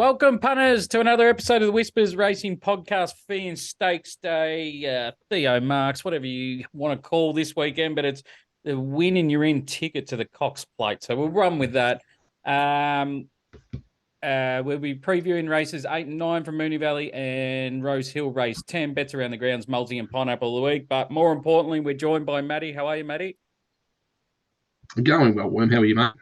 Welcome, punters, to another episode of the Whispers Racing Podcast, Feehan Stakes Day, Theo Marks, whatever you want to call this weekend, but it's the win and you're in ticket to the Cox Plate. So we'll run with that. We'll be previewing races 8 and 9 from Moonee Valley and Rosehill race 10, bets around the grounds, multi and pineapple of the week. But more importantly, we're joined by Matty. How are you, Matty? Going well, Worm. How are you, mate?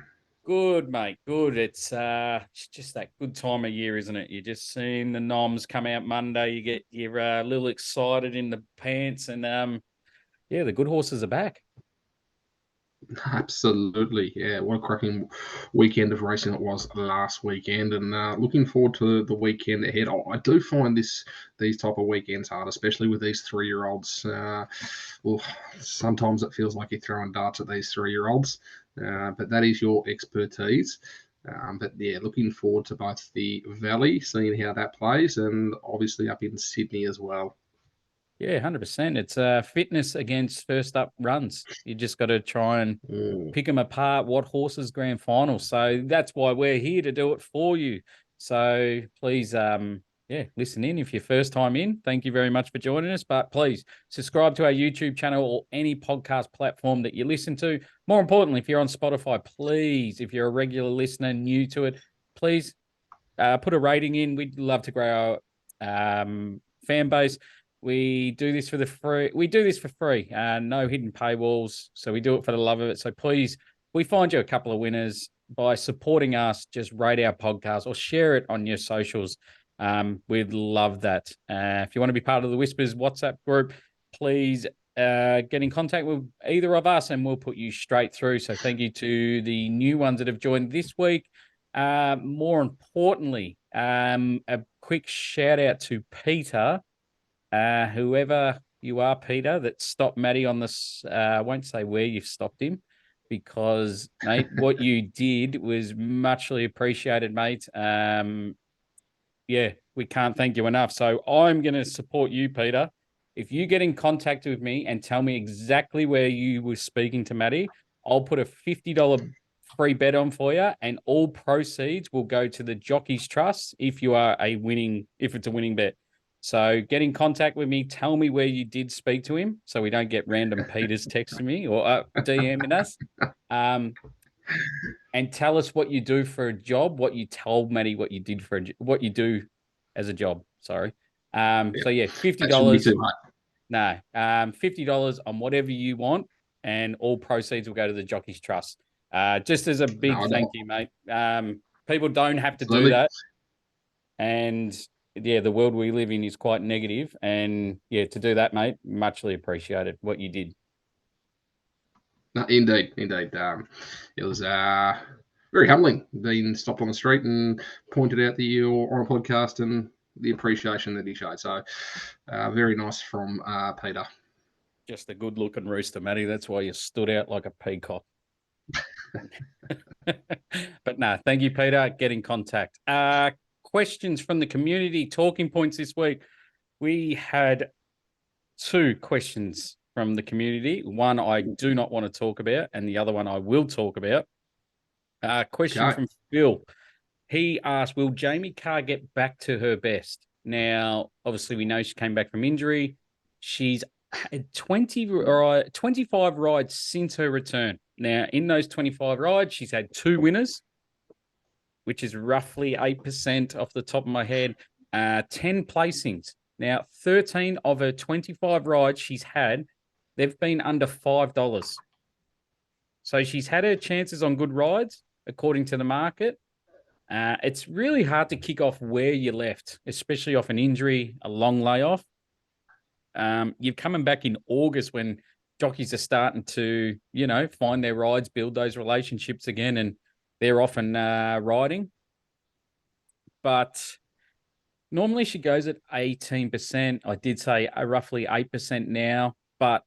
Good, mate. Good. It's just that good time of year, isn't it? You're just seeing the noms come out Monday. You're a little excited in the pants, and yeah, the good horses are back. Absolutely, yeah. What a cracking weekend of racing it was last weekend, and looking forward to the weekend ahead. I do find these type of weekends hard, especially with these 3-year-olds. Well, sometimes it feels like you're throwing darts at these 3-year-olds, but that is your expertise. But yeah, looking forward to both the Valley, seeing how that plays, and obviously up in Sydney as well. Yeah, 100%. It's fitness against first up runs. You just got to try and pick them apart. What horses grand final? So that's why we're here to do it for you. So please, listen in. If you're first time in, thank you very much for joining us. But please subscribe to our YouTube channel or any podcast platform that you listen to. More importantly, if you're on Spotify, please, if you're a regular listener, new to it, please put a rating in. We'd love to grow our fan base. We do this for the free. We do this for free. No hidden paywalls. So we do it for the love of it. So please, we find you a couple of winners by supporting us. Just rate our podcast or share it on your socials. We'd love that. If you want to be part of the Whispers WhatsApp group, please get in contact with either of us and we'll put you straight through. So thank you to the new ones that have joined this week. More importantly, a quick shout out to Peter. Whoever you are, Peter, that stopped Matty on this, I won't say where you've stopped him because, mate, what you did was muchly appreciated, mate. Yeah, we can't thank you enough. So I'm going to support you, Peter. If you get in contact with me and tell me exactly where you were speaking to Matty, I'll put a $50 free bet on for you, and all proceeds will go to the Jockeys Trust if it's a winning bet. So get in contact with me. Tell me where you did speak to him so we don't get random Peters texting me or DMing us. And tell us what you do for a job, what you told Matty what you did what you do as a job. Sorry. So yeah, $50. No, $50 on whatever you want, and all proceeds will go to the Jockeys Trust. Just as a big thank you, mate. People don't have to do that. And yeah, the world we live in is quite negative. And yeah, to do that, mate, muchly appreciated what you did. No, indeed. It was very humbling being stopped on the street and pointed out that you're on a podcast and the appreciation that he showed. So very nice from Peter. Just a good-looking rooster, Matty. That's why you stood out like a peacock. But no, thank you, Peter. Get in contact. Questions from the community, talking points this week. We had 2 questions from the community. One I do not want to talk about, and the other one I will talk about. Question from Phil. He asked, will Jamie Carr get back to her best? Now, obviously, we know she came back from injury. She's had 25 rides since her return. Now, in those 25 rides, she's had 2 winners, which is roughly 8% off the top of my head, 10 placings. Now, 13 of her 25 rides she's had, they've been under $5. So she's had her chances on good rides, according to the market. It's really hard to kick off where you left, especially off an injury, a long layoff. You're coming back in August when jockeys are starting to, find their rides, build those relationships again, and they're often riding. But normally she goes at 18%. I did say roughly 8% now, but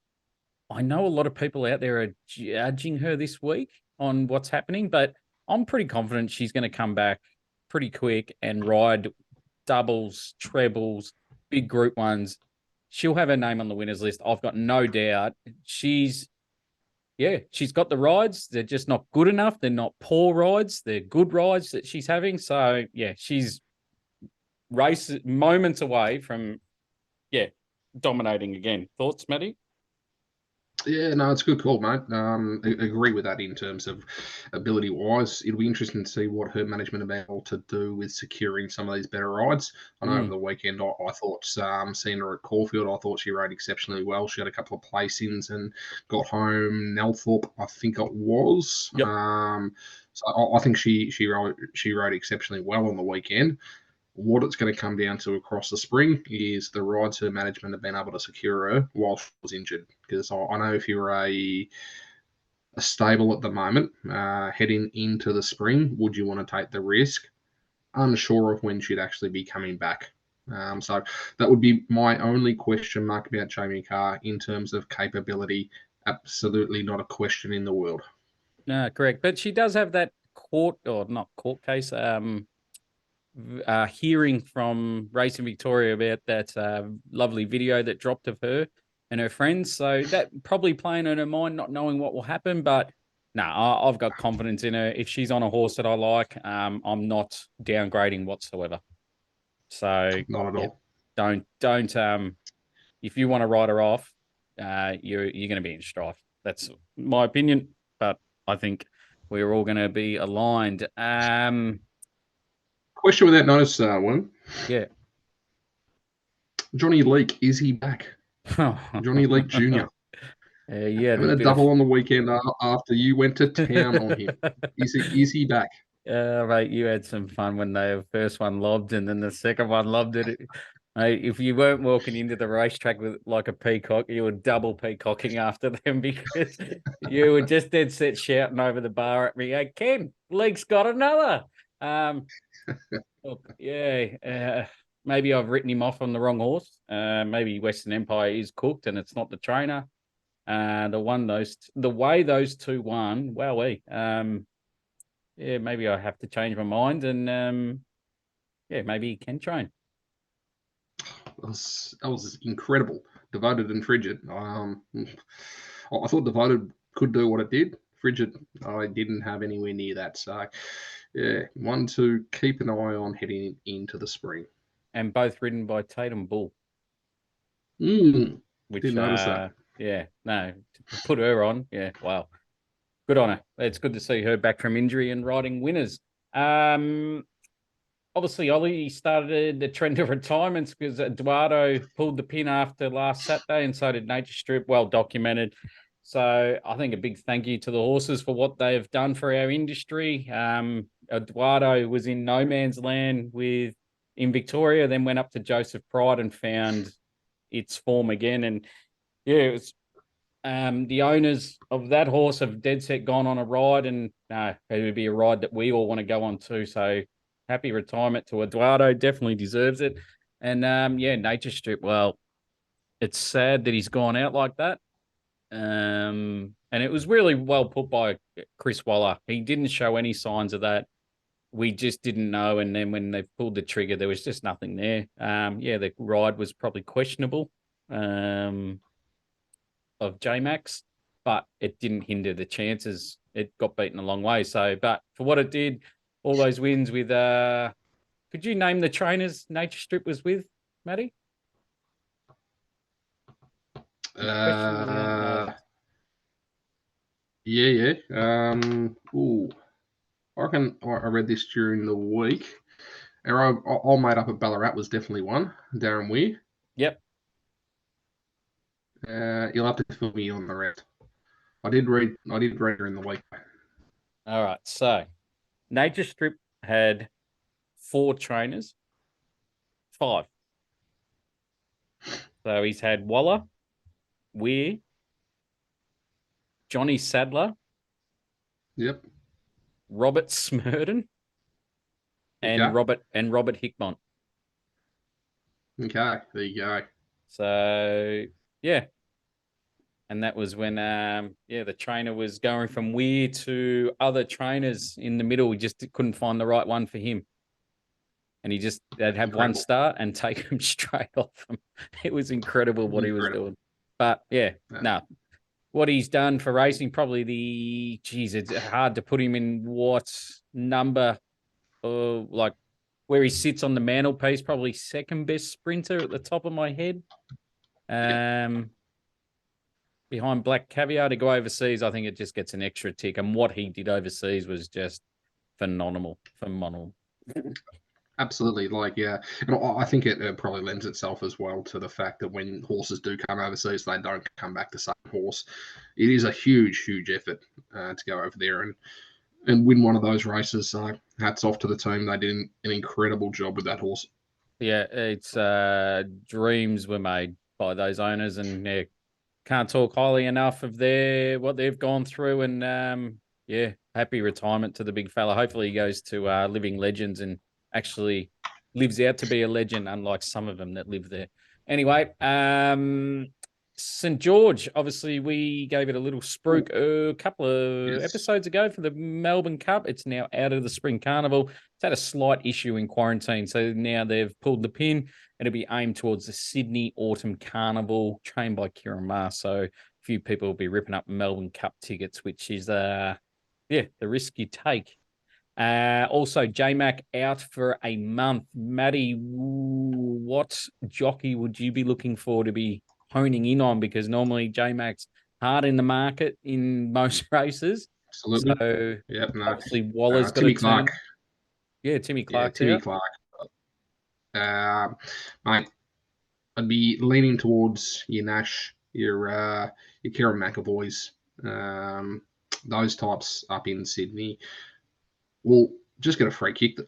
I know a lot of people out there are judging her this week on what's happening, but I'm pretty confident she's going to come back pretty quick and ride doubles, trebles, big group ones. She'll have her name on the winners list. I've got no doubt. She's got the rides. They're just not good enough. They're not poor rides. They're good rides that she's having. So, yeah, she's race moments away from, dominating again. Thoughts, Matty? Yeah, no, it's a good call, mate. Agree with that in terms of ability wise. It'll be interesting to see what her management are able to do with securing some of these better rides. I know over the weekend, I thought seeing her at Caulfield, I thought she rode exceptionally well. She had a couple of placings and got home Nelthorpe, I think it was. Yep. So I think she rode exceptionally well on the weekend. What it's going to come down to across the spring is the rides her management have been able to secure her while she was injured. Because I know if you're a stable at the moment, heading into the spring, would you want to take the risk? Unsure of when she'd actually be coming back. So that would be my only question mark about Jamie Carr in terms of capability. Absolutely not a question in the world. No, correct. But she does have that court, or not court case, hearing from Racing Victoria about that lovely video that dropped of her and her friends. So that probably playing in her mind, not knowing what will happen. But no, I've got confidence in her. If she's on a horse that I like, I'm not downgrading whatsoever. So Not at all. don't if you want to write her off, you're going to be in strife. That's my opinion, but I think we're all going to be aligned. Question without notice, one. Yeah. Johnny Leake, is he back? Johnny Leake Jr. Yeah, Having the a bit of double on the weekend after you went to town on him. Is he back? mate, you had some fun when the first one lobbed and then the second one lobbed it. Mate, if you weren't walking into the racetrack with like a peacock, you were double peacocking after them because you were just dead set shouting over the bar at me, "Hey, Ken, Leke's got another." Look, maybe I've written him off on the wrong horse. Maybe Western Empire is cooked and it's not the trainer. The way those two won, wowee. Maybe I have to change my mind and maybe he can train. That was incredible. Devoted and Frigid. I thought Devoted could do what it did. Frigid, I didn't have anywhere near that. So, yeah, one to keep an eye on heading into the spring. And both ridden by Tatum Bull, which Didn't notice that. no, to put her on, wow. Good on her. It's good to see her back from injury and riding winners. Obviously, Ollie started the trend of retirements because Eduardo pulled the pin after last Saturday, and so did Nature Strip. Well documented. So I think a big thank you to the horses for what they have done for our industry. Eduardo was in no man's land in Victoria, then went up to Joseph Pride and found its form again. And it was the owners of that horse have dead set gone on a ride, and it would be a ride that we all want to go on too. So happy retirement to Eduardo. Definitely deserves it. And Nature Strip. Well, it's sad that he's gone out like that. And it was really well put by Chris Waller. He didn't show any signs of that. We just didn't know. And then when they pulled the trigger, there was just nothing there. The ride was probably questionable. Of J-Max, but it didn't hinder the chances. It got beaten a long way. So, but for what it did, all those wins with, could you name the trainers Nature Strip was with, Matty? Question without notice. Yeah. I reckon I read this during the week. All made up of Ballarat was definitely one. Darren Weir. Yep. You'll have to fill me on the rest. I did read her in the week. All right. So Nature Strip had 4 trainers. 5. So he's had Waller, Weir, Johnny Sadler. Yep. Robert Smurden and Okay. Robert Hickmont. Okay, there you go. So and that was when the trainer was going from Weir to other trainers in the middle. We just couldn't find the right one for him. And they'd have one start and take him straight off him. It was incredible what he was doing. But what he's done for racing, probably it's hard to put him in what number, like where he sits on the mantelpiece, probably second best sprinter at the top of my head. Behind Black Caviar to go overseas, I think it just gets an extra tick. And what he did overseas was just phenomenal. Absolutely, yeah, and I think it probably lends itself as well to the fact that when horses do come overseas, they don't come back the same horse. It is a huge, huge effort to go over there and win one of those races. So hats off to the team; they did an incredible job with that horse. Yeah, it's dreams were made by those owners, and can't talk highly enough of what they've gone through. And happy retirement to the big fella. Hopefully, he goes to Living Legends and actually lives out to be a legend, unlike some of them that live there. Anyway, St. George, obviously, we gave it a little spruik a couple of episodes ago for the Melbourne Cup. It's now out of the Spring Carnival. It's had a slight issue in quarantine, so now they've pulled the pin. It'll be aimed towards the Sydney Autumn Carnival, trained by Kieran Ma. So a few people will be ripping up Melbourne Cup tickets, which is the risk you take. Also, JMac out for a month. Maddie, what jockey would you be looking for to be honing in on? Because normally JMac's hard in the market in most races. Absolutely. So obviously Waller's got Timmy a turn. Clark. Yeah, Timmy Clark's Timmy out. Clark. Mate, I'd be leaning towards your Nash, your Kieran McAvoys, those types up in Sydney. Well, just get a free kick.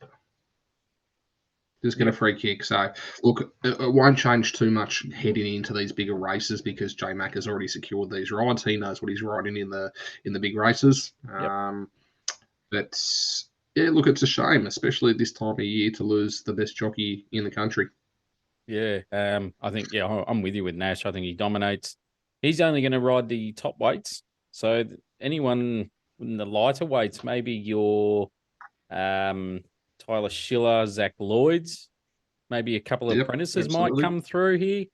Just get a free kick. So, look, it won't change too much heading into these bigger races because J Mac has already secured these rides. He knows what he's riding in the big races. But yeah, look, it's a shame, especially at this time of year, to lose the best jockey in the country. Yeah, I think I'm with you with Nash. I think he dominates. He's only going to ride the top weights, so anyone in the lighter weights, maybe your Tyler Schiller, Zach Lloyd's, maybe a couple of apprentices might come through here.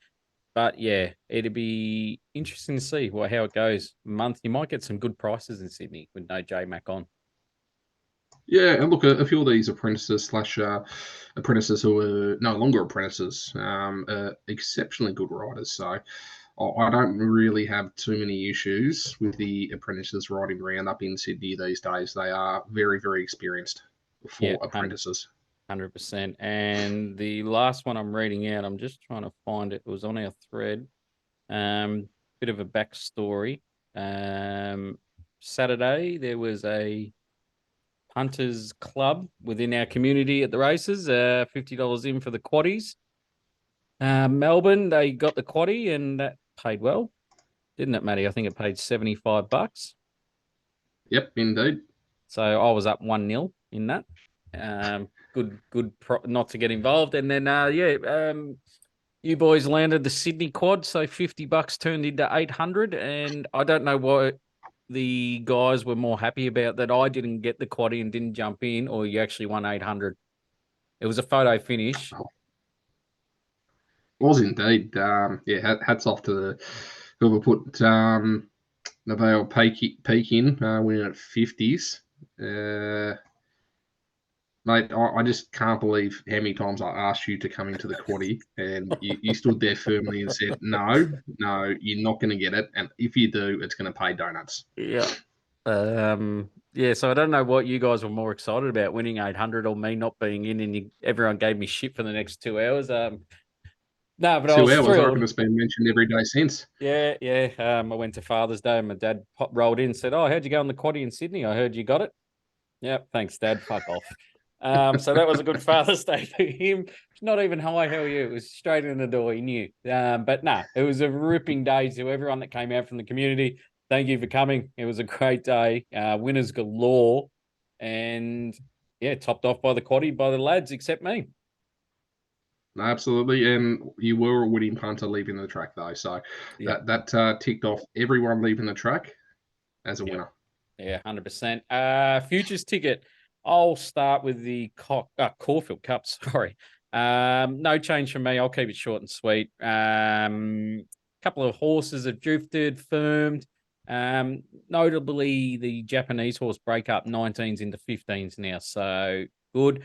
But yeah, it'd be interesting to see how it goes. Month, you might get some good prices in Sydney with no J Mac on. Yeah, and look, a few of these apprentices / apprentices who are no longer apprentices, are exceptionally good riders. So I don't really have too many issues with the apprentices riding around up in Sydney these days. They are very, very experienced for apprentices. 100%. And the last one I'm reading out, I'm just trying to find it. It was on our thread. Bit of a backstory. Saturday, there was a punters club within our community at the races, $50 in for the quaddies. Melbourne, they got the quaddie and that paid well, didn't it, Matty? I think it paid $75. Yep, indeed. So I was up 1-0 in that. Not to get involved. And then, you boys landed the Sydney quad, so $50 turned into 800. And I don't know what the guys were more happy about, that I didn't get the quaddie and didn't jump in, or you actually won 800. It was a photo finish. Was indeed. Hats off to whoever put Neville Peak in, winning at 50s. Mate, I just can't believe how many times I asked you to come into the quaddie and you stood there firmly and said, no, you're not going to get it. And if you do, it's going to pay donuts. Yeah. So I don't know what you guys were more excited about, winning 800 or me not being in, and everyone gave me shit for the next 2 hours. No, but I was 2 hours, I thrilled. reckon it's been mentioned every day since. Yeah. I went to Father's Day and my dad rolled in and said, "Oh, how'd you go on the quaddie in Sydney? I heard you got it." Yep, thanks, Dad. Fuck off. So that was a good Father's Day for him. Not even hi, how are you? It was straight in the door. He knew. But no, it was a ripping day to everyone that came out from the community. Thank you for coming. It was a great day. Winners galore. And yeah, topped off by the quaddie by the lads, except me. No, absolutely. And you were a winning punter leaving the track, though. So that ticked off everyone leaving the track as a winner. Yeah, 100%. Futures ticket. I'll start with the Caulfield Cup. Sorry. No change from me. I'll keep it short and sweet. Couple of horses have drifted, firmed. Notably, the Japanese horse break up 19s into 15s now. So good.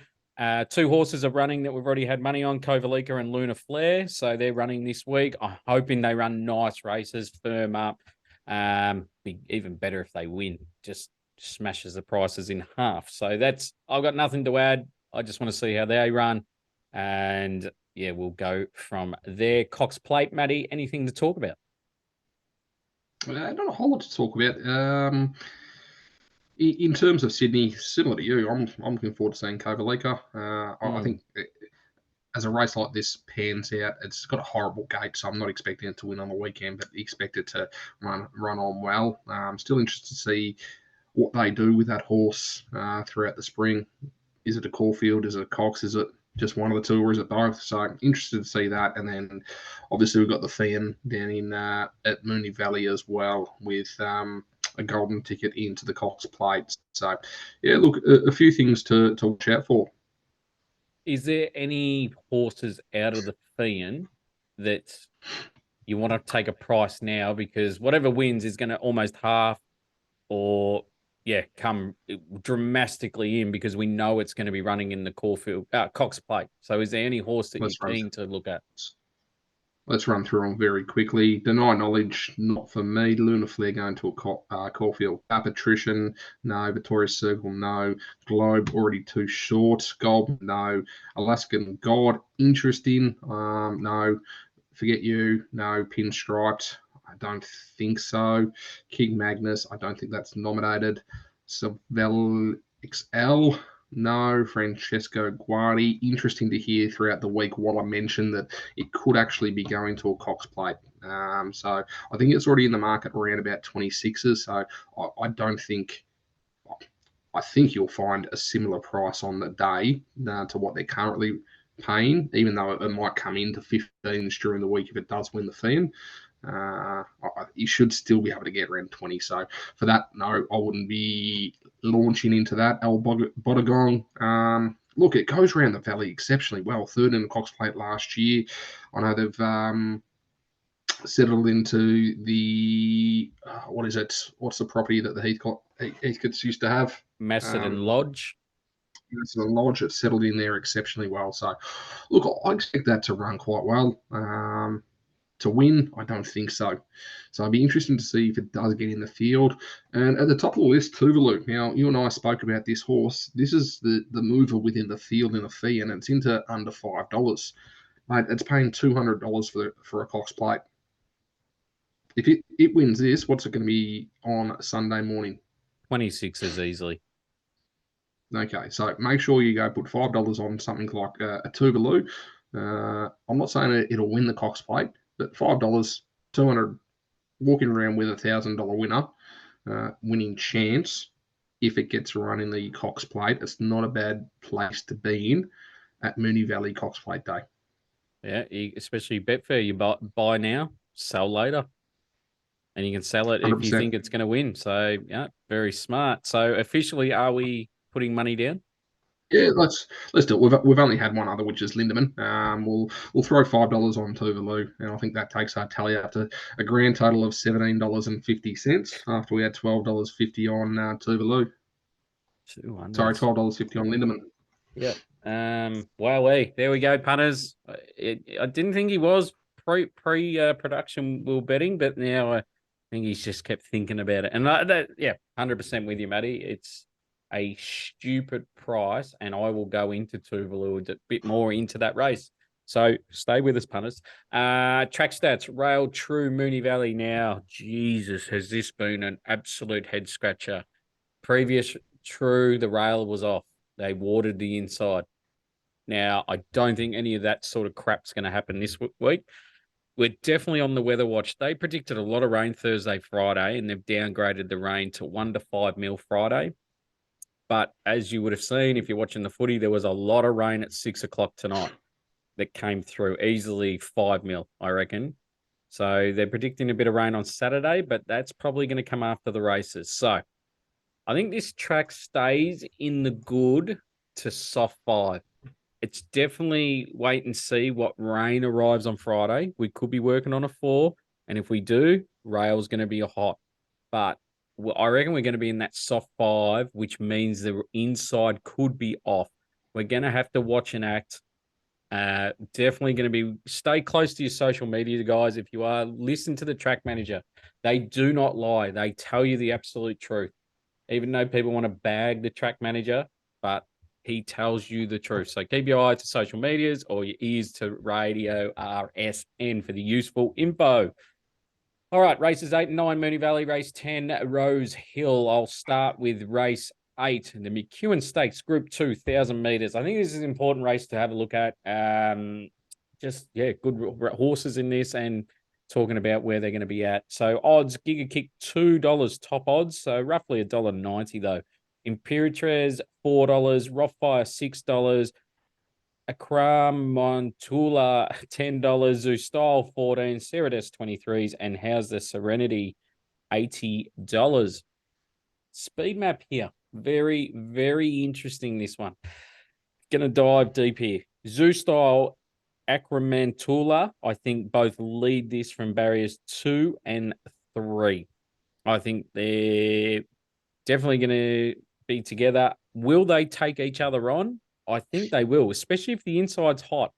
Two horses are running that we've already had money on, Kovalika and Luna Flare. So they're running this week. I'm hoping they run nice races, firm up. Be even better if they win. Just smashes the prices in half. So I've got nothing to add. I just want to see how they run. And yeah, we'll go from there. Cox Plate, Matty, anything to talk about? Not a whole lot to talk about. In terms of Sydney, similar to you, I'm looking forward to seeing Kovalika. I think as a race like this pans out, it's got a horrible gate, so I'm not expecting it to win on the weekend, but expect it to run on well. I'm still interested to see what they do with that horse throughout the spring. Is it a Caulfield? Is it a Cox? Is it just one of the two, or is it both? So I'm interested to see that. And then obviously we've got the Feehan down in at Moonee Valley as well with a golden ticket into the Cox Plate. So yeah, look, a few things to watch out for. Is there any horses out of the Feehan that you want to take a price now, because whatever wins is going to almost half or come dramatically in, because we know it's going to be running in the Caulfield Cox Plate. So is there any horse that you're keen to look at? Let's run through them very quickly. Deny Knowledge, not for me. Luna Flare going to a Caulfield. Patrician, no. Victoria Circle, no. Globe, already too short. Gold, no. Alaskan God, interesting, no. Forget You, no. Pinstriped, I don't think so. King Magnus, I don't think that's nominated. Savel XL, no. Francesco Guardi, interesting to hear throughout the week what I mentioned that it could actually be going to a Cox Plate. So I think it's already in the market around about 26s. So I don't think. I think you'll find a similar price on the day to what they're currently paying, even though it might come into 15s during the week if it does win the Feehan. You should still be able to get around 20. So for that, no, I wouldn't be launching into that. El Bodogong, look, it goes around the valley exceptionally well. Third in the Cox Plate last year. I know they've settled into the what is it? What's the property that the Heathcotes used to have? Macedon Lodge. Macedon Lodge. It's settled in there exceptionally well. So, look, I expect that to run quite well. To win, I don't think so. So it'll be interesting to see if it does get in the field. And at the top of the list, Tuvalu. Now, you and I spoke about this horse. This is the mover within the field in a fee, and it's into under $5. Mate, it's paying $200 for a Cox Plate. If it wins this, what's it going to be on Sunday morning? 26s easily. Okay, so make sure you go put $5 on something like a Tuvalu. I'm not saying it'll win the Cox Plate, but $5, 200, walking around with $1,000 winner, winning chance if it gets run in the Cox Plate. It's not a bad place to be in at Moonee Valley Cox Plate Day. Yeah, especially Betfair, you buy now, sell later. And you can sell it 100%. If you think it's going to win. So, yeah, very smart. So, officially, are we putting money down? Yeah, let's do it. We've only had one other, which is Lindemann. We'll throw $5 on Tuvalu, and I think that takes our tally up to a grand total of $17.50 after we had $12.50 on Tuvalu. Sorry, $12.50 on Lindemann. Yeah. Wowee. There we go, punters. I didn't think he was pre-production we were betting, but now I think he's just kept thinking about it. And 100% with you, Matty. It's a stupid price, and I will go into Tuvalu a bit more into that race. So stay with us, punters. Track stats, Rail True Moonee Valley now. Jesus, has this been an absolute head scratcher? Previous True, the rail was off. They watered the inside. Now, I don't think any of that sort of crap's going to happen this week. We're definitely on the weather watch. They predicted a lot of rain Thursday, Friday, and they've downgraded the rain to 1 to 5 mil Friday. But as you would have seen, if you're watching the footy, there was a lot of rain at 6 o'clock tonight that came through, easily 5 mil, I reckon. So they're predicting a bit of rain on Saturday, but that's probably going to come after the races. So I think this track stays in the good to soft 5. It's definitely wait and see what rain arrives on Friday. We could be working on a 4. And if we do, rail's going to be a hot. But I reckon we're going to be in that soft 5, which means the inside could be off We're going to have to watch and act. Definitely going to be stay close to your social media, guys. If you are, listen to the track manager. They do not lie. They tell you the absolute truth. Even though people want to bag the track manager, but he tells you the truth. So keep your eye to social medias or your ears to Radio RSN for the useful info. All right, races 8 and 9, Moonee Valley, race 10, Rosehill. I'll start with race 8, the McEwen Stakes, Group 2, 1,000 metres. I think this is an important race to have a look at. Good horses in this and talking about where they're going to be at. So odds, Giga Kick, $2 top odds, so roughly $1.90 though. Imperatriz, $4, Rothfire, $6, Akram Montula, $10, Zoustyle, 14, Cerides, 23s, and how's the Serenity, $80. Speed map here. Very, very interesting, this one. Gonna dive deep here. Zoustyle, Akramantula, I think both lead this from barriers 2 and 3. I think they're definitely going to be together. Will they take each other on? I think they will, especially if the inside's hot.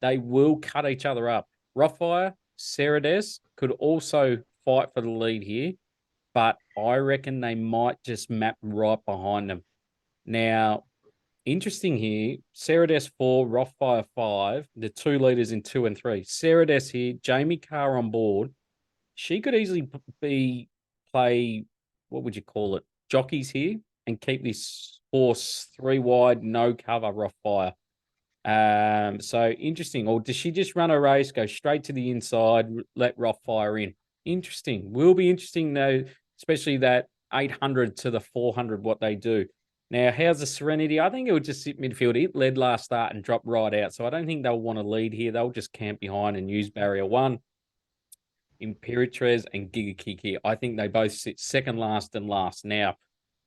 They will cut each other up. Rothfire, Cerides could also fight for the lead here, but I reckon they might just map right behind them. Now, interesting here, Cerides 4, Rothfire 5, the 2 leaders in 2 and 3. Cerides here, Jamie Carr on board. She could easily play, what would you call it, jockeys here and keep this horse 3 wide, no cover, Rothfire. So interesting. Or does she just run a race, go straight to the inside, let Rothfire in? Interesting. Will be interesting though, especially that 800 to the 400, what they do. Now, how's the Serenity? I think it would just sit midfield. It led last start and dropped right out. So I don't think they'll want to lead here. They'll just camp behind and use barrier 1. Imperatriz and Giga Kiki. I think they both sit second last and last. Now,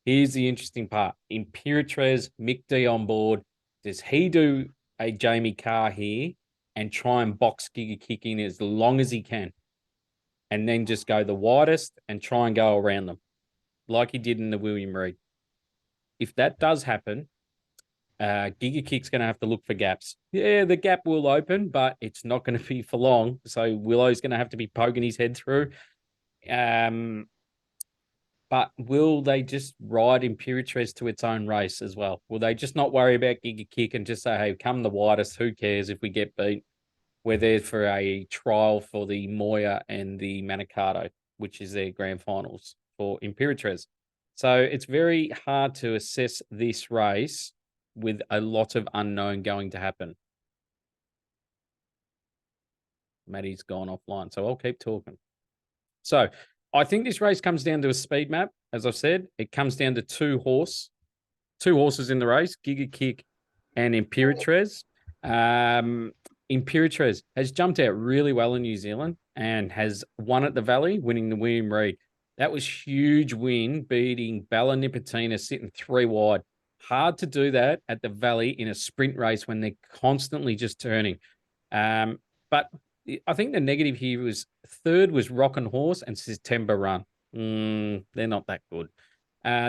here's the interesting part. Imperatriz, Mick D on board. Does he do a Jamie Carr here and try and box Giga Kick in as long as he can? And then just go the widest and try and go around them like he did in the William Reid. If that does happen, Giga Kick's going to have to look for gaps. Yeah, the gap will open, but it's not going to be for long. So Willow's going to have to be poking his head through. But will they just ride Imperatriz to its own race as well? Will they just not worry about Giga Kick and just say, hey, come the widest, who cares if we get beat? We're there for a trial for the Moya and the Manicato, which is their grand finals for Imperatriz. So it's very hard to assess this race with a lot of unknown going to happen. Maddie's gone offline, so I'll keep talking. So I think this race comes down to a speed map. As I've said, it comes down to two horses in the race, Giga Kick and Imperatriz. Imperatriz has jumped out really well in New Zealand and has won at the Valley, winning the William Reid. That was huge win, beating Bella Nipotina, sitting 3 wide. Hard to do that at the Valley in a sprint race when they're constantly just turning. But I think the negative here was third was Rockin' Horse and September Run. They're not that good.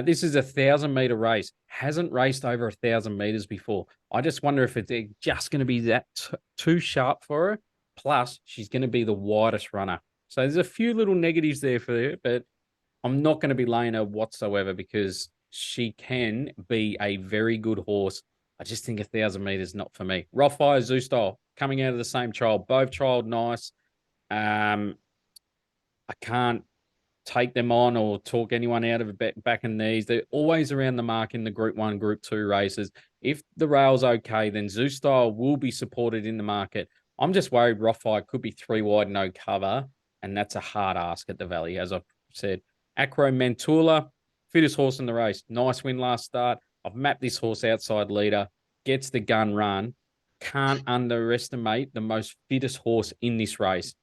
This is a 1,000-meter race. Hasn't raced over 1,000 meters before. I just wonder if it's just going to be that too sharp for her. Plus, she's going to be the widest runner. So there's a few little negatives there for her, but I'm not going to be laying her whatsoever because she can be a very good horse. I just think 1,000 meters not for me. Rothfire, Zoustyle coming out of the same trial. Both trialed nice. I can't take them on or talk anyone out of a back in these. They're always around the mark in the Group 1, Group 2 races. If the rail's okay, then Zoustyle will be supported in the market. I'm just worried Rothfire could be 3 wide, no cover, and that's a hard ask at the Valley, as I've said. Acro Mantula, fittest horse in the race. Nice win last start. I've mapped this horse outside leader, gets the gun run. Can't underestimate the most fittest horse in this race.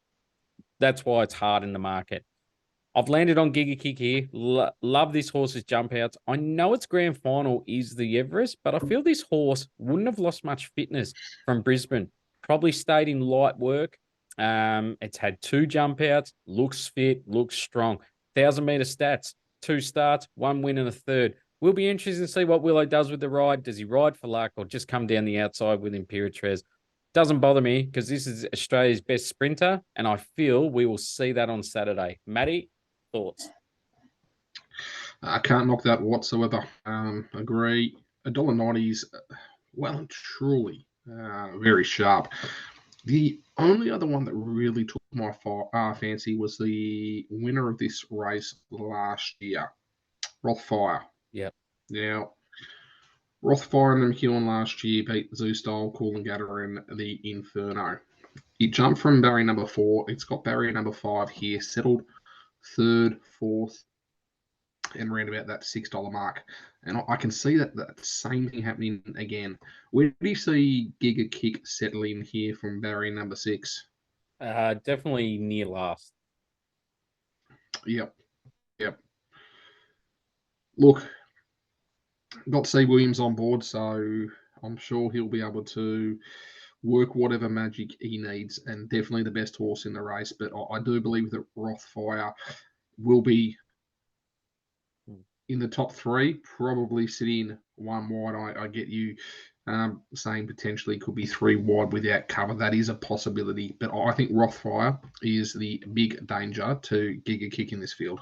That's why it's hard in the market. I've landed on Giga Kick here. Love this horse's jump outs. I know its grand final is the Everest, but I feel this horse wouldn't have lost much fitness from Brisbane. Probably stayed in light work. It's had 2 jump outs. Looks fit, looks strong. 1,000-meter stats. 2 starts, 1 win and a third. Will be interesting to see what Willow does with the ride. Does he ride for luck or just come down the outside with Imperatriz? Doesn't bother me because this is Australia's best sprinter, and I feel we will see that on Saturday. Matty, thoughts? I can't knock that whatsoever. Agree. $1.90's well and truly very sharp. The only other one that really took my fancy was the winner of this race last year, Rothfire. Yep. Now, Rothfire and the McEwen last year beat Zoostyle, Coolangatta, and the Inferno. It jumped from barrier number 4. It's got barrier number 5 here, settled third, fourth, and around about that $6 mark. And I can see that same thing happening again. Where do you see Giga Kick settling here from barrier number 6? Definitely near last. Yep. Look, got C. Williams on board, so I'm sure he'll be able to work whatever magic he needs, and definitely the best horse in the race. But I do believe that Rothfire will be in the top 3, probably sitting one wide. I get you saying potentially could be 3 wide without cover. That is a possibility, but I think Rothfire is the big danger to Giga Kick in this field.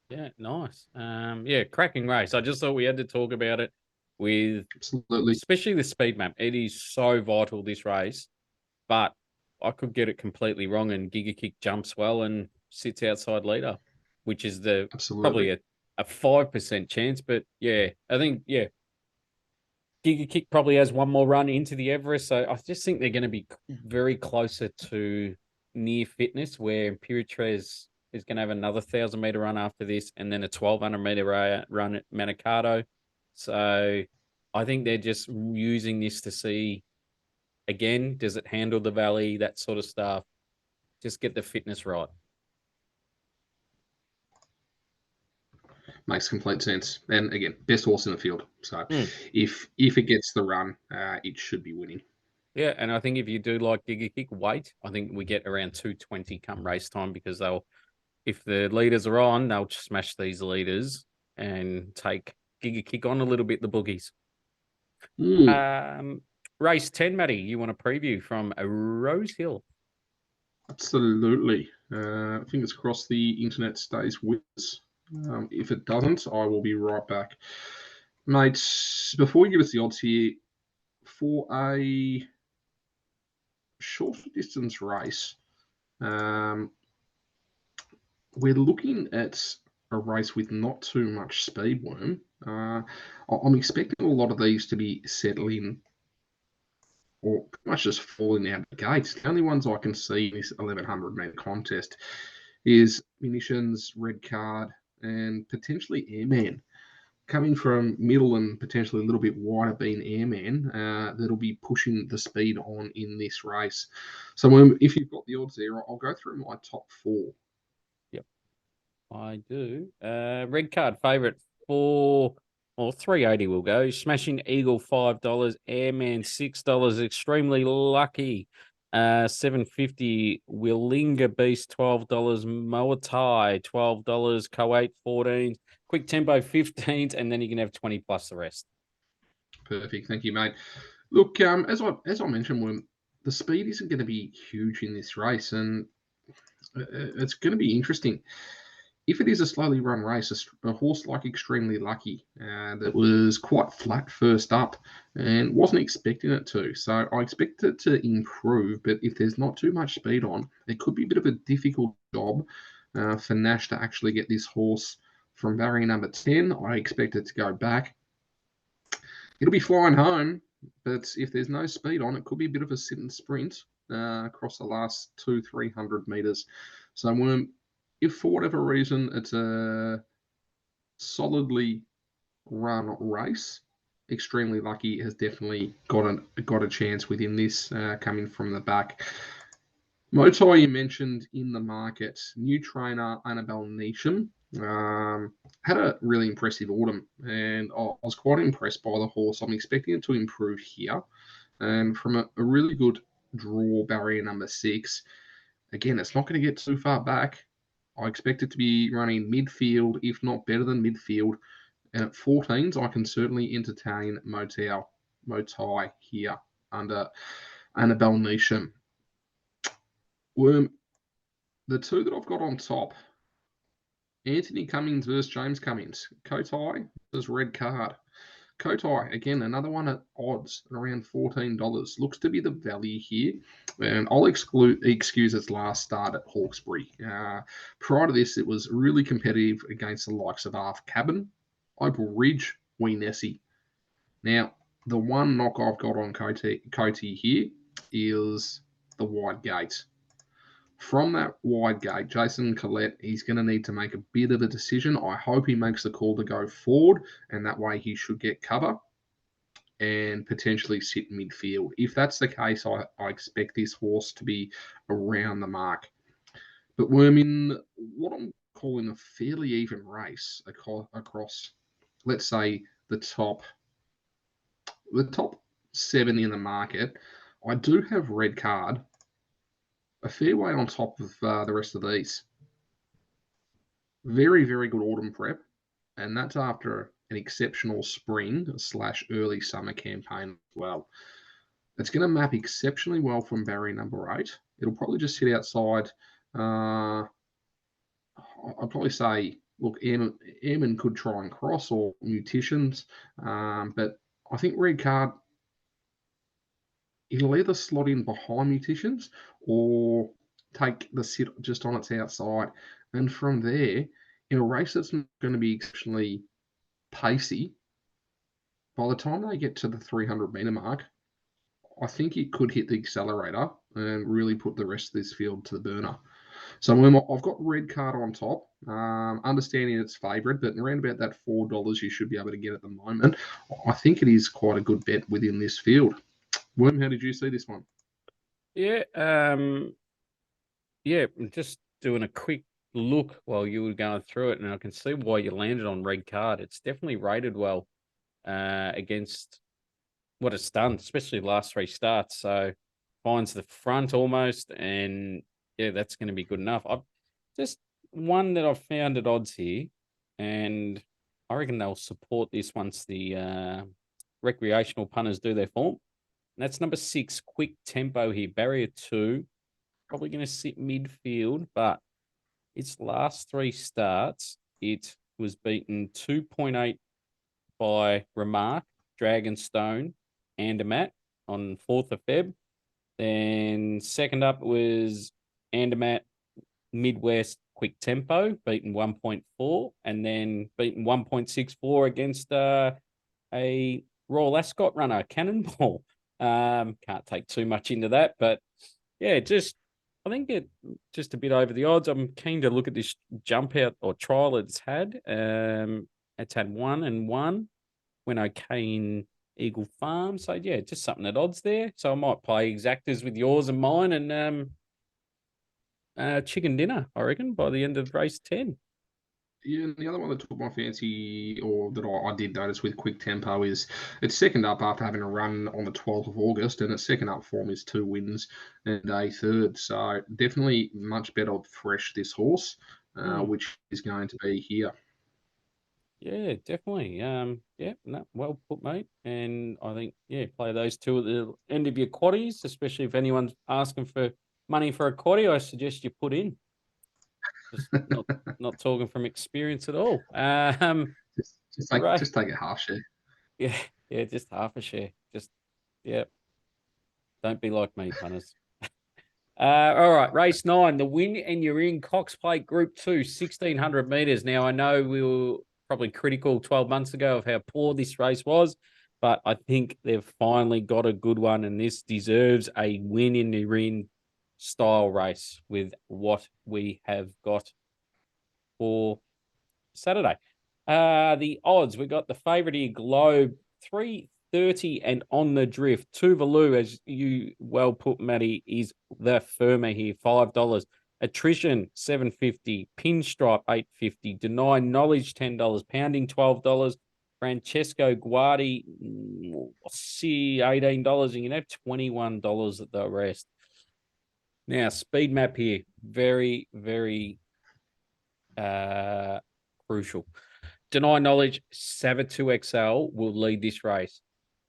Yeah, nice. Yeah, cracking race. I just thought we had to talk about it with Absolutely. especially the speed map. It is so vital this race, but I could get it completely wrong and Giga Kick jumps well and sits outside leader, which is probably Absolutely. a 5% chance. But yeah, I think Giga Kick probably has one more run into the Everest. So I just think they're going to be very closer to near fitness, where Imperatriz is going to have another 1,000-meter run after this, and then a 1,200-meter run at Manikato. So I think they're just using this to see, again, does it handle the valley, that sort of stuff. Just get the fitness right. Makes complete sense. And again, best horse in the field. So if it gets the run, it should be winning. Yeah, and I think if you do like Giga Kick, wait. I think we get around 220 come race time because if the leaders are on, they'll smash these leaders and take Giga Kick on a little bit, the boogies. Race 10, Matty, you want a preview from a Rosehill? Absolutely. Fingers crossed the internet stays with us. If it doesn't, I will be right back. Mates, before you give us the odds here, for a shorter distance race, we're looking at a race with not too much speed, Worm. I'm expecting a lot of these to be settling or pretty much just falling out the gates. The only ones I can see in this 1100-meter contest is Munitions, Red Card, and potentially Airman. Coming from middle and potentially a little bit wider being Airman, that'll be pushing the speed on in this race. So if you've got the odds there, I'll go through my top 4. Yep, I do. Red Card favourite for... Well, 380 will go. Smashing Eagle, $5. Airman, $6. Extremely Lucky, 750. Willinga Beast, $12. Moatai, $12. Kuwait, 14. Quick Tempo, 15s, and then you can have 20 plus the rest. Perfect. Thank you, mate. Look, as I mentioned, Worm, the speed isn't going to be huge in this race, and it's going to be interesting. If it is a slowly run race, a horse like Extremely Lucky that was quite flat first up and wasn't expecting it to. So I expect it to improve, but if there's not too much speed on, it could be a bit of a difficult job for Nash to actually get this horse from barrier number 10. I expect it to go back. It'll be flying home, but if there's no speed on, it could be a bit of a sit and sprint across the last 200-300 meters. So if for whatever reason it's a solidly run race, Extremely Lucky has definitely got a chance within this coming from the back. Motai, you mentioned in the market, new trainer Annabelle Neesham had a really impressive autumn, and I was quite impressed by the horse. I'm expecting it to improve here, and from a really good draw barrier number 6. Again, it's not going to get too far back. I expect it to be running midfield, if not better than midfield, And at 14s, I can certainly entertain Motai here under Annabelle Neesham. Worm, the two that I've got on top, Anthony Cummings versus James Cummings. Kotai versus Red Card. Kotai, again, another one at odds around $14. Looks to be the value here. And I'll excuse its last start at Hawkesbury. Prior to this, it was really competitive against the likes of Arth Cabin, Opal Ridge, Wee Nessie. Now, the one knock I've got on Coty here is the wide gate. From that wide gate, Jason Collette, he's going to need to make a bit of a decision. I hope he makes the call to go forward, and that way he should get cover and potentially sit midfield. If that's the case, I expect this horse to be around the mark. But we're in what I'm calling a fairly even race across, let's say, the top 7 in the market. I do have Red Card a fair way on top of the rest of these. Very, very good autumn prep, and that's after an exceptional spring/early summer campaign as well. It's going to map exceptionally well from barrier number 8. It'll probably just sit outside. I'd probably say, look, Airman could try and cross or Muticians, but I think Red Card, it'll either slot in behind Muticians or take the sit just on its outside. And from there, in a race that's not going to be exceptionally pacey, by the time they get to the 300-metre mark, I think it could hit the accelerator and really put the rest of this field to the burner. So I've got Red Card on top, understanding it's favourite, but around about that $4 you should be able to get at the moment. I think it is quite a good bet within this field. Worm, how did you see this one? Yeah, just doing a quick look while you were going through it, and I can see why you landed on Red Card. It's definitely rated well against what it's done, especially the last 3 starts. So finds the front almost, and yeah, that's going to be good enough. I've just one that I've found at odds here, and I reckon they'll support this once the recreational punters do their form. And that's number 6, Quick Tempo here, barrier 2. Probably going to sit midfield, but its last 3 starts, it was beaten 2.8 by Remark, Dragonstone, Andermatt on 4th of Feb. Then second up was Andermatt, Midwest, Quick Tempo, beaten 1.4, and then beaten 1.64 against a Royal Ascot runner, Cannonball. Can't take too much into that, but yeah, I think it just a bit over the odds. I'm keen to look at this jump out or trial it's had. It's had 1 and 1. Went okay in Eagle Farm. So yeah, just something at odds there. So I might play exactors with yours and mine and chicken dinner, I reckon, by the end of race 10. Yeah, and the other one that took my fancy, or that I did notice with Quick Tempo, is it's second up after having a run on the 12th of August, and its second up form is 2 wins and a third. So definitely much better fresh, this horse, which is going to be here. Yeah, definitely. No, well put, mate. And I think, yeah, play those 2 at the end of your quaddies, especially if anyone's asking for money for a quaddie, I suggest you put in. Just not talking from experience at all. Just take a half share. Yeah, just half a share. Just yeah. Don't be like me, punters. All right, race 9, the win, and you're in Cox Plate Group 2, 1,600 metres. Now, I know we were probably critical 12 months ago of how poor this race was, but I think they've finally got a good one, and this deserves a win in the ring style race with what we have got for Saturday. The odds, we got the favourite here, Globe, 330 and on the drift. Tuvalu, as you well put, Matty, is the firmer here, $5. Attrition, $7.50. Pinstripe, $8.50. Deny Knowledge, $10. Pounding, $12. Francesco Guardi, $18. And you can have $21 at the rest. Now, speed map here, very, very crucial. Deny knowledge, Savitu XL will lead this race.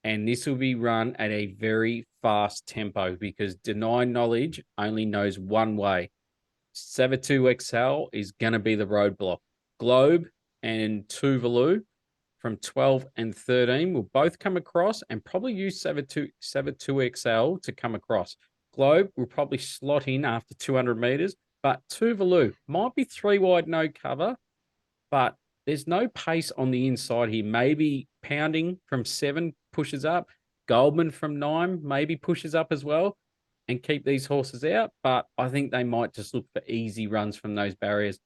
And this will be run at a very fast tempo because Deny Knowledge only knows one way. Savitu XL is going to be the roadblock. Globe and Tuvalu from 12 and 13 will both come across and probably use Savitu XL to come across. Globe will probably slot in after 200 meters, but Tuvalu might be 3 wide, no cover, but there's no pace on the inside here. Maybe Pounding from 7 pushes up. Goldman from 9 maybe pushes up as well and keep these horses out. But I think they might just look for easy runs from those barriers.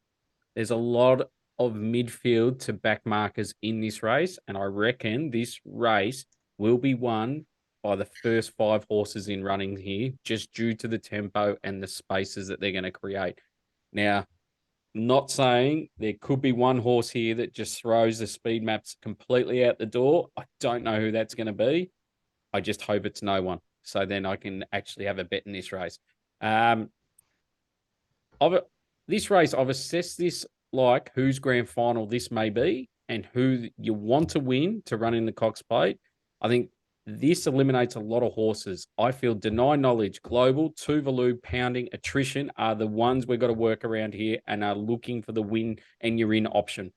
There's a lot of midfield to back markers in this race. And I reckon this race will be won by the first 5 horses in running here, just due to the tempo and the spaces that they're going to create. Now, not saying there could be one horse here that just throws the speed maps completely out the door. I don't know who that's going to be. I just hope it's no one. So then I can actually have a bet in this race. This race, I've assessed this like whose grand final this may be and who you want to win to run in the Cox Plate. I think this eliminates a lot of horses. I feel Deny Knowledge, Global, Tuvalu, Pounding, Attrition are the ones we've got to work around here and are looking for the win and you're in option.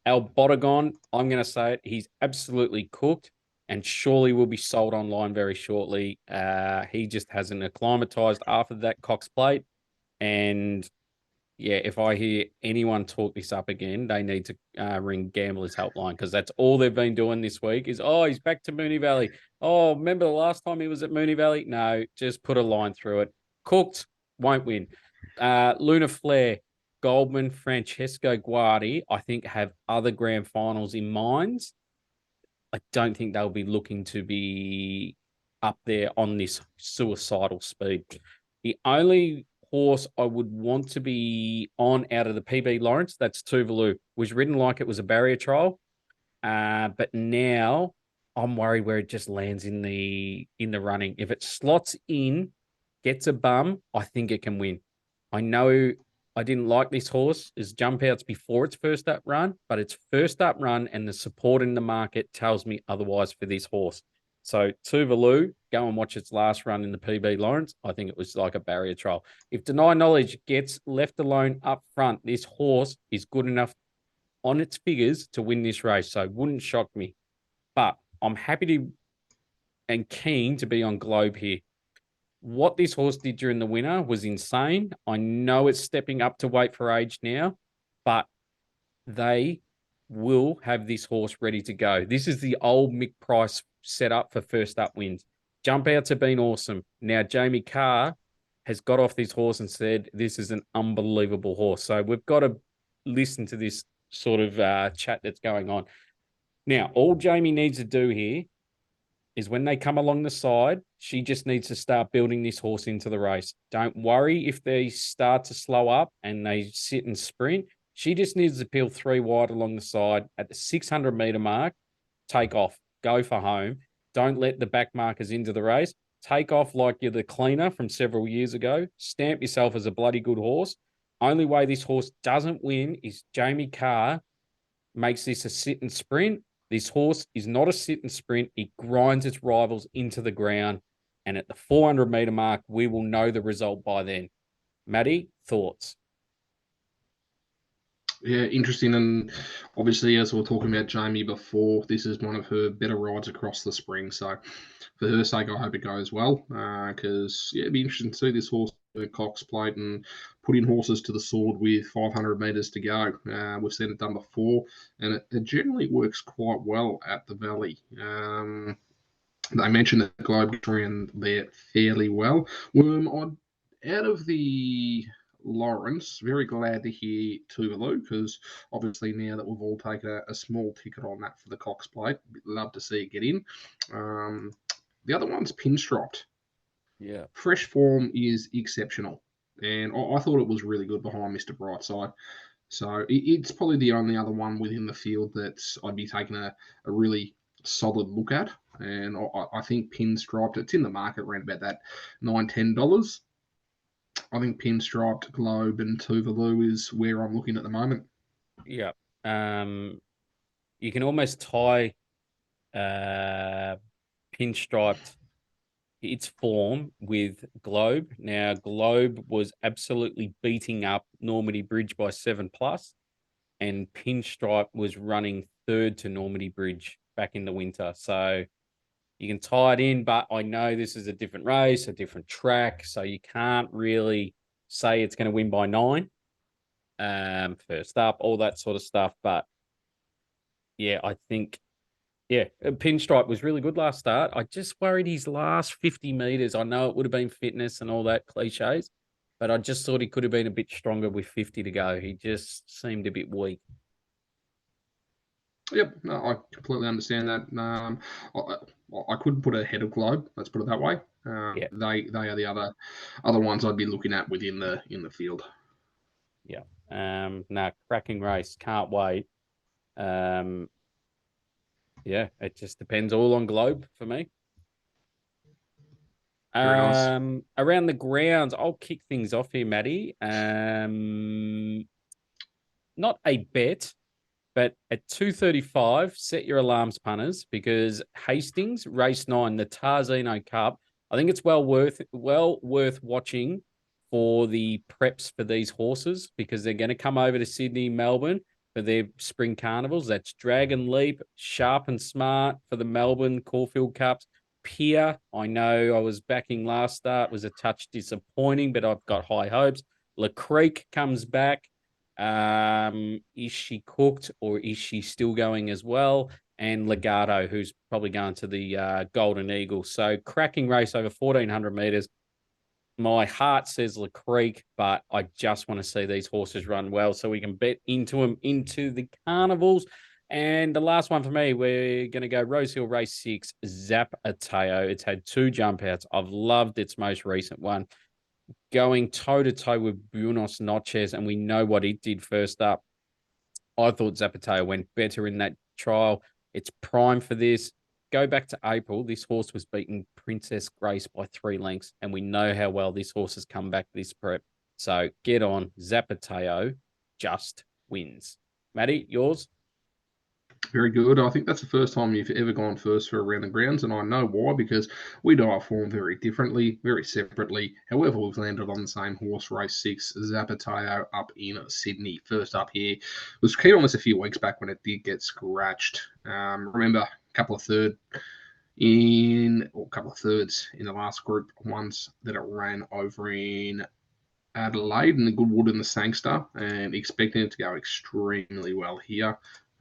Our Botagon, I'm going to say it, he's absolutely cooked and surely will be sold online very shortly. He just hasn't acclimatized after that Cox Plate. And yeah, if I hear anyone talk this up again, they need to ring Gamblers Helpline because that's all they've been doing this week is, oh, he's back to Moonee Valley. Oh, remember the last time he was at Moonee Valley? No, just put a line through it. Cooked, won't win. Luna Flare, Goldman, Francesco Guardi, I think have other grand finals in minds. I don't think they'll be looking to be up there on this suicidal speed. The only horse I would want to be on out of the PB Lawrence, that's Tuvalu. Was ridden like it was a barrier trial, but now I'm worried where it just lands in the running. If it slots in, gets a bum, I think it can win. I know I didn't like this horse as jump outs before its first up run, but its first up run and the support in the market tells me otherwise for this horse. So Tuvalu, go and watch its last run in the PB Lawrence. I think it was like a barrier trial. If Deny Knowledge gets left alone up front, this horse is good enough on its figures to win this race. So it wouldn't shock me. But I'm happy to and keen to be on Globe here. What this horse did during the winter was insane. I know it's stepping up to weight for age now, but they will have this horse ready to go. This is the old Mick Price setup for first up wins. Jump outs have been awesome. Now, Jamie Carr has got off this horse and said, this is an unbelievable horse. So we've got to listen to this sort of chat that's going on. Now, all Jamie needs to do here is when they come along the side, she just needs to start building this horse into the race. Don't worry if they start to slow up and they sit and sprint. She just needs to peel 3 wide along the side at the 600-meter mark, take off, go for home. Don't let the back markers into the race. Take off like you're the cleaner from several years ago. Stamp yourself as a bloody good horse. Only way this horse doesn't win is Jamie Carr makes this a sit and sprint. This horse is not a sit and sprint. It grinds its rivals into the ground. And at the 400-meter mark, we will know the result by then. Maddie, thoughts? Yeah, interesting. And obviously, as we were talking about Jamie before, this is one of her better rides across the spring. So for her sake, I hope it goes well because, yeah, it'd be interesting to see this horse at Cox Plate and putting horses to the sword with 500 metres to go. We've seen it done before, and it generally works quite well at the Valley. They mentioned that Globe ran there fairly well. Out of the Lawrence, very glad to hear Tuvalu because obviously now that we've all taken a small ticket on that for the Cox Plate, love to see it get in. The other one's Pinstriped. Yeah. Fresh form is exceptional, and I thought it was really good behind Mr. Brightside. So it's probably the only other one within the field that I'd be taking a really solid look at. And I think Pinstriped, it's in the market around about that $9-10. I think Pinstriped, Globe, and Tuvalu is where I'm looking at the moment. Yeah. You can almost tie uh, Pinstriped its form with Globe. Now, Globe was absolutely beating up Normandy Bridge by 7+, and Pinstripe was running third to Normandy Bridge back in the winter. So you can tie it in, but I know this is a different race, a different track, so you can't really say it's going to win by 9. First up, all that sort of stuff. But yeah, I think Pinstripe was really good last start. I just worried his last 50 meters. I know it would have been fitness and all that cliches, but I just thought he could have been a bit stronger with 50 to go. He just seemed a bit weak. Yep, no, I completely understand that. I couldn't put it ahead of Globe. Let's put it that way. Yeah, They are the other ones I'd be looking at within the field. yeah. No, cracking race. Can't wait. Um, yeah, it just depends all on Globe for me. Very nice. Around the grounds, I'll kick things off here, Maddie. Not a bet, but at 2:35, set your alarms, punters, because Hastings race 9, the Tarzino Cup. I think it's well worth watching for the preps for these horses, because they're going to come over to Sydney, Melbourne for their spring carnivals. That's Dragon Leap, Sharp and Smart for the Melbourne Caulfield Cups. Pier, I know I was backing last start, was a touch disappointing, but I've got high hopes. Le Creek comes back. Is she cooked, or is she still going as well? And Legato, who's probably going to the Golden Eagle. So cracking race over 1,400 meters. My heart says Le Creek, but I just want to see these horses run well so we can bet into them into the carnivals. And the last one for me, we're going to go Rosehill Race 6, Zap Ateo. It's had 2 jump outs. I've loved its most recent one, going toe to toe with Buenos Noches, and we know what it did first up. I thought Zapateo went better in that trial. It's prime for this. Go back to April. This horse was beating Princess Grace by 3 lengths, and we know how well this horse has come back this prep. So get on. Zapateo just wins. Matty, yours? Very good. I think that's the first time you've ever gone first for around the grounds, and I know why, because we do our form very differently, very separately. However, we've landed on the same horse, race 6, Zapateo, up in Sydney. First up here, was keen on this a few weeks back when it did get scratched. Remember, a couple of thirds in the last group ones that it ran over in Adelaide and the Goodwood and the Sangster, and expecting it to go extremely well here.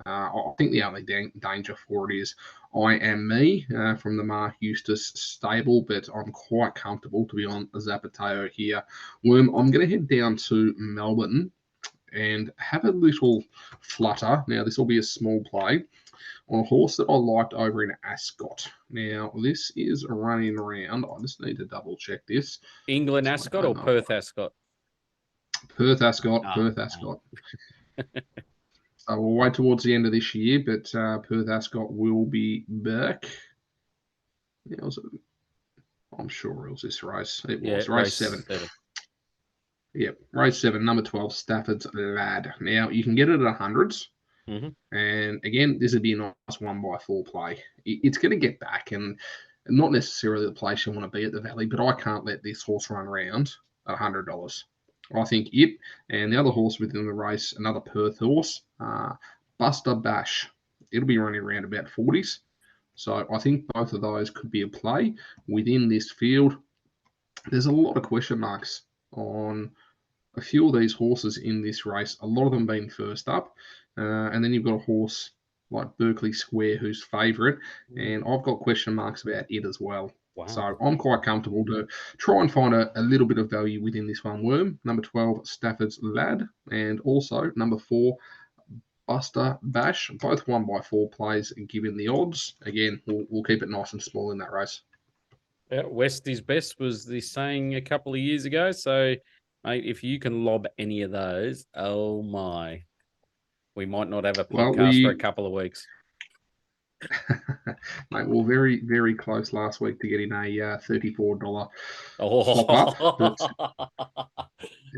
I think the only danger for it is I Am Me from the Mar Eustace stable, but I'm quite comfortable to be on Zapateo here. Worm, I'm going to head down to Melbourne and have a little flutter. Now, this will be a small play on a horse that I liked over in Ascot. Now, this is running around. I just need to double check this. England Ascot or Perth Ascot? Perth Ascot, Ah, Perth Ascot. So we'll wait towards the end of this year, but Perth Ascot will be back. Yeah, I'm sure it was this race. It was race 7. Yep, race 7, number 12, Stafford's Lad. Now, you can get it at 100s. Mm-hmm. And again, this would be a nice 1x4 play. It's going to get back, and not necessarily the place you want to be at the Valley, but I can't let this horse run around at $100. I think it and the other horse within the race, another Perth horse, Buster Bash, it'll be running around about 40s. So I think both of those could be a play within this field. There's a lot of question marks on a few of these horses in this race, a lot of them being first up. And then you've got a horse like Berkeley Square who's favourite, and I've got question marks about it as well. Wow. So I'm quite comfortable to try and find a little bit of value within this one, Worm. Number 12, Stafford's Lad, and also number 4, Buster Bash. Both 1x4 plays given the odds. Again, we'll keep it nice and small in that race. Yeah, West is best was the saying a couple of years ago. So, mate, if you can lob any of those, oh my, we might not have a podcast for a couple of weeks. Mate, we're very, very close last week to getting a $34 Oh. pop up.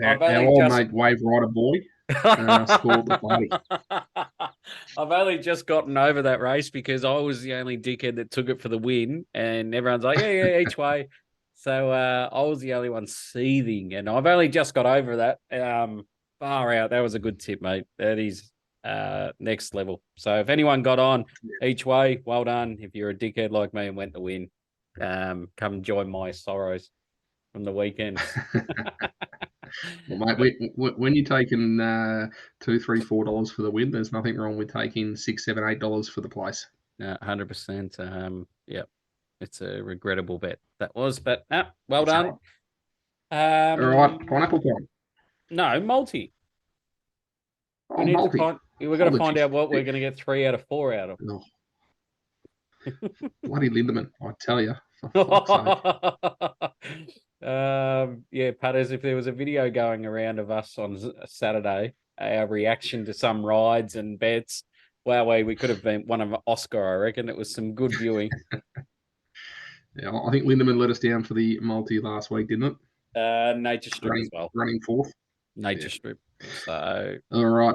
But our old mate Wave Rider Boy scored the party. I've only just gotten over that race because I was the only dickhead that took it for the win, and everyone's like, yeah, each way. So I was the only one seething, and I've only just got over that. Far out. That was a good tip, mate. That is next level. So if anyone got on each way, well done. If you're a dickhead like me and went to win, come join my sorrows from the weekends. Well, mate, when you're taking $2, $3, $4 for the win, there's nothing wrong with taking $6, $7, $8 for the place. 100%. Yeah, it's a regrettable bet that was, but well That's done. right. All right, pineapple time. No, multi. We Oh, need to multi. find. We've got to find Apologies. out what we're going to get 3 out of 4 out of. Oh, bloody Lindemann, I tell you, for fuck's sake. Yeah, Putters, if there was a video going around of us on Saturday, our reaction to some rides and bets, wow, we could have been one of an Oscar, I reckon. It was some good viewing. Yeah, I think Lindemann let us down for the multi last week, didn't it? Nature Strip as well. Running fourth. Nature Strip. So all right,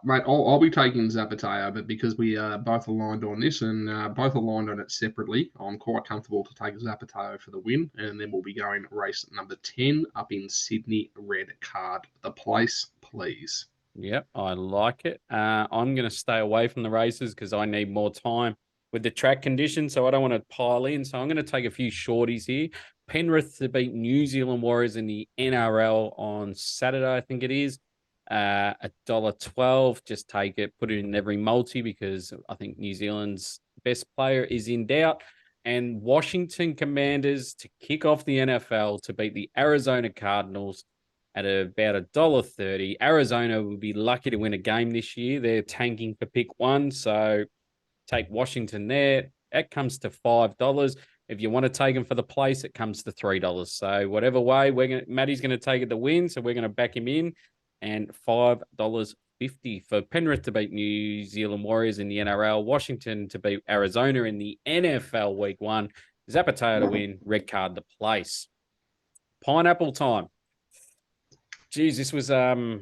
mate, I'll be taking Zapateo, but because we both aligned on this and both aligned on it separately, I'm quite comfortable to take Zapateo for the win, and then we'll be going race number 10 up in Sydney. Red card the place, please. Yep, I like it. I'm going to stay away from the races because I need more time with the track conditions, so I don't want to pile in. So I'm going to take a few shorties here. Penrith to beat New Zealand Warriors in the NRL on Saturday, I think it is. $1.12. Just take it, put it in every multi because I think New Zealand's best player is in doubt. And Washington Commanders to kick off the NFL to beat the Arizona Cardinals at about $1.30. Arizona will be lucky to win a game this year. They're tanking for pick 1, so take Washington there. That comes to $5. If you want to take them for the place, it comes to $3. So whatever way, Matty's going to take it to win, so we're going to back him in. And $5.50 for Penrith to beat New Zealand Warriors in the NRL, Washington to beat Arizona in the NFL Week 1, Zapateo to win, red card the place. Pineapple time. Geez, this was a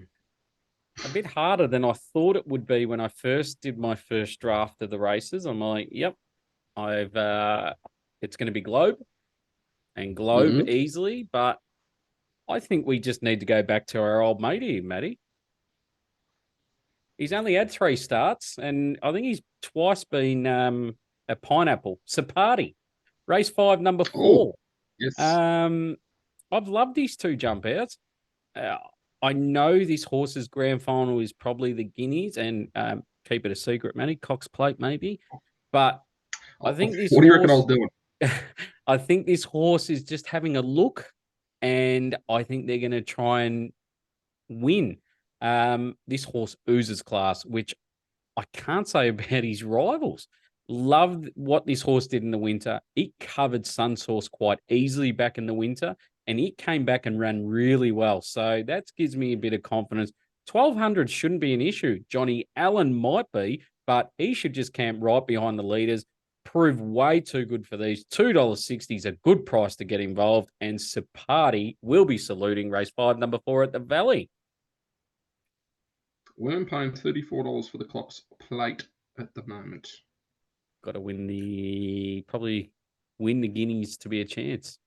bit harder than I thought it would be when I first did my first draft of the races. I'm like, yep, it's going to be Globe and Globe easily, but I think we just need to go back to our old mate here, Matty. He's only had 3 starts, and I think he's twice been a pineapple. Sapati, race 5, number 4. Oh, yes. I've loved these 2 jump outs. I know this horse's grand final is probably the Guineas, and keep it a secret, Matty. Cox Plate, maybe. But I think this. What do you reckon I was doing? I think this horse is just having a look, and I think they're going to try and win. This horse oozes class, which I can't say about his rivals. Loved what this horse did in the winter. It covered Sunsource quite easily back in the winter, and it came back and ran really well. So that gives me a bit of confidence. 1,200 shouldn't be an issue. Johnny Allen might be, but he should just camp right behind the leaders. Prove way too good for these. $2.60 is a good price to get involved, and Sapati will be saluting race 5, number 4 at the Valley. We're paying $34 for the Cox Plate at the moment. Got to probably win the Guineas to be a chance.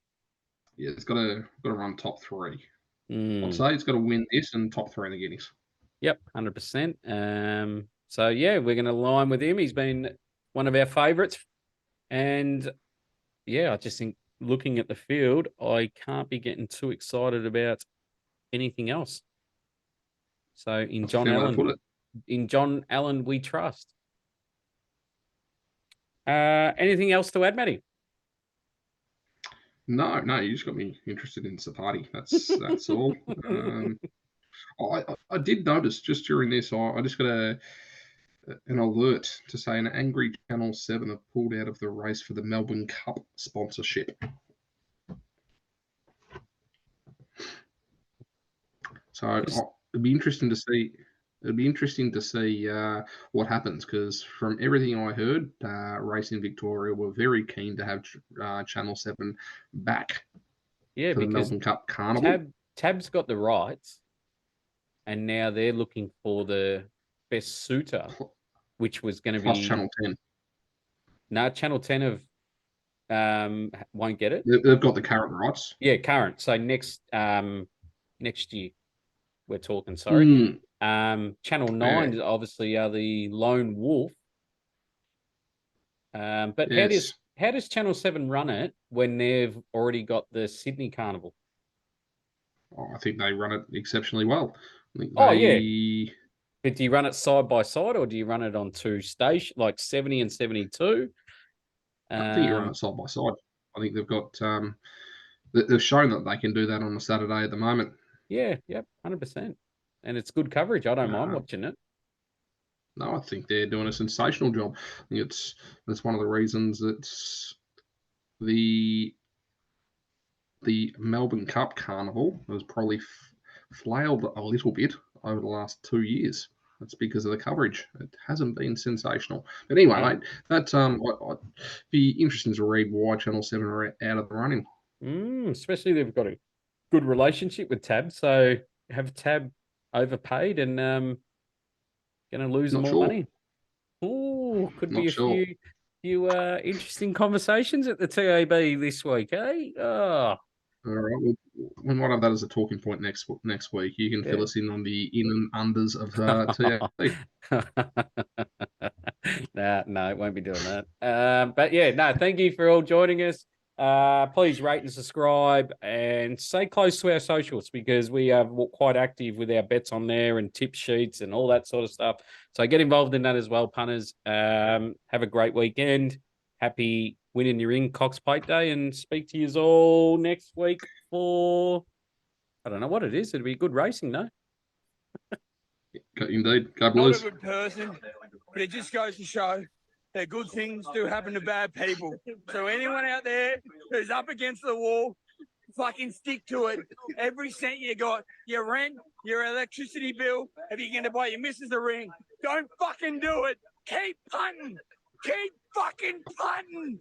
Yeah, it's got to run top 3. I'd say it's got to win this and top 3 in the Guineas. Yep, 100%. So yeah, we're going to align with him. He's been one of our favourites, and yeah, I just think looking at the field, I can't be getting too excited about anything else. So in John Allen, we trust. Anything else to add, Matty? No, you just got me interested in Sapati. That's all. I did notice just during this, I just got an alert to say an angry Channel 7 have pulled out of the race for the Melbourne Cup sponsorship. So it'd be interesting to see. It'd be interesting to see what happens because from everything I heard, Racing Victoria were very keen to have Channel 7 back. Yeah, for the because Melbourne Cup Carnival. Tab's got the rights, and now they're looking for the best suitor which was going to plus be Channel 10. no Channel 10 of won't get it. They've got the current rights. Yeah, current. So next year we're talking. Sorry. Mm, Channel yeah, 9 obviously are the Lone Wolf. But yes. how does Channel 7 run it when they've already got the Sydney Carnival? Oh, I think they run it exceptionally well. I think Oh yeah. they. But do you run it side by side or do you run it on two stations like 70 and 72? I think you run it side by side. I think they've got. They've shown that they can do that on a Saturday at the moment. Yeah, yep, 100%. And it's good coverage. I don't mind Uh, watching it. no, I think they're doing a sensational job. I think that's one of the reasons that the the Melbourne Cup Carnival has probably flailed a little bit over the last 2 years. That's because of the coverage. It hasn't been sensational. But anyway, No. mate, that I'd be interesting to read why Channel 7 are out of the running. Especially they've got a good relationship with Tab. So have Tab overpaid and going to lose them Not all sure. money. Oh, could be Not a sure. few interesting conversations at the TAB this week, eh? Oh, All right. Well, we might have that as a talking point next week. You can fill yeah. us in on the in and unders of TAB. No, it won't be doing that. But yeah, no, thank you for all joining us. Please rate and subscribe and stay close to our socials because we are quite active with our bets on there and tip sheets and all that sort of stuff. So get involved in that as well, punters. Have a great weekend. Happy winning your in Cox Plate Day and speak to you all next week for, I don't know what it is. It'll be good racing, no? Indeed. Go Not a Blues. good person, but it just goes to show that good things do happen to bad people. So anyone out there who's up against the wall, fucking stick to it. Every cent you got, your rent, your electricity bill, if you're going to buy your missus a ring, don't fucking do it. Keep punting. Keep fucking punting.